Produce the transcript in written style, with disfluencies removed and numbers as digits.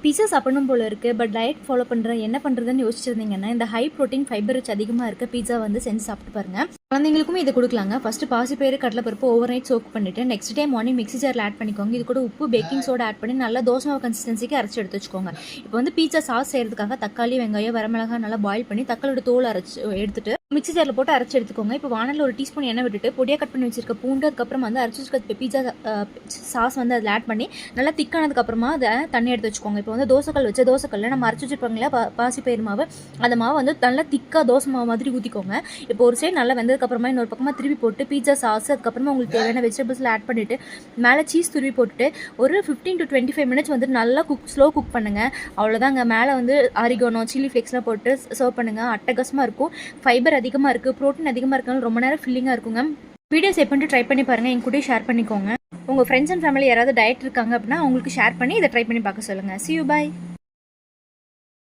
பீஸா சாப்பிடணும் போல இருக்குது, பட் டயட் ஃபாலோ பண்ணுறேன் என்ன பண்ணுறதுன்னு யோசிச்சிருந்தீங்கன்னா இந்த ஹை ப்ரோட்டீன் ஃபைபர் ரிச் அதிகமாக இருக்க பீஸா வந்து செஞ்சு சாப்பிட்டு பாருங்கள். குழந்தைங்களுக்கும் இது கொடுக்கலாங்க. ஃபஸ்ட்டு பாசிப்பயிறு கடலைப்பருப்பு ஓவர் நைட் சோக் பண்ணிவிட்டு நெக்ஸ்ட் டே மார்னிங் மிக்ஸி ஜாரில் ஆட் பண்ணிக்கோங்க. இது கூட உப்பு பேக்கிங் சோடா ஆட் பண்ணி நல்லா தோசை மாவு கன்சிஸ்டன்சிக்கு அரைச்சி எடுத்து வச்சுக்கோங்க. இப்போ வந்து பீஸா சாஸ் செய்கிறதுக்காக தக்காளி வெங்காயம் வரமிளகாய் நல்லா பாயில் பண்ணி தக்காளியோட தோல் அரைச்சி எடுத்துட்டு மிக்ஸி ஜாரில் போட்டு அரைச்சி எடுத்துக்கோங்க. இப்போ வானலில் ஒரு டீஸ்பூன் எண்ணெய் விட்டுட்டு பொடியாக கட் பண்ணி வச்சிருக்க பூண்டு, அதுக்கப்புறம் வந்து அரைச்சி வச்சுருக்க பீஸா சாஸ் வந்து அதில் ஆட் பண்ணி நல்லா திக்கானதுக்கப்புறமா அதை தண்ணி எடுத்து வச்சுக்கோங்க. இப்போ வந்து தோசைக்கல் வச்சு தோசைக்கல்ல நம்ம அரைச்சி வச்சுருப்பாங்களா பாசிப்பயிறு மாவு, அந்த மாவு வந்து நல்லா திக்காக தோசை மாவு மாதிரி ஊற்றிக்கோங்க. இப்போ ஒரு சைடு நல்லா வெந்ததுக்கப்புறமா இன்னொரு பக்கமாக திருப்பி போட்டு பீஸா சாஸ் அதுக்கப்புறமா உங்களுக்கு தேவையான வெஜிடபிள்ஸில் ஆட் பண்ணிவிட்டு மேலே சீஸ் துருவி போட்டுட்டு ஒரு 15 to 25 மினிட்ஸ் வந்து நல்லா ஸ்லோ குக் பண்ணுங்கள். அவ்வளோதாங்க. மேலே வந்து ஆரிகானோ சில்லி ஃப்ளேக்ஸ்லாம் போட்டு சர்வ் பண்ணுங்கள். அட்டகாசமாக இருக்கும். ஃபைபர் அதிகமாக இருக்குது, ப்ரோட்டீன் அதிகமாக இருக்கனால ரொம்ப நேரம் ஃபில்லிங்காக இருக்குங்க. வீடியோ சேவ் பண்ணிட்டு ட்ரை பண்ணி பாருங்கள். என் கூட ஷேர் பண்ணிக்கோங்க. உங்கள் ஃப்ரெண்ட்ஸ் அண்ட் ஃபேமிலி யாராவது டயட் இருக்காங்க அப்படின்னா அவங்களுக்கு ஷேர் பண்ணி இதை ட்ரை பண்ணி பார்க்க சொல்லுங்கள். See you, bye.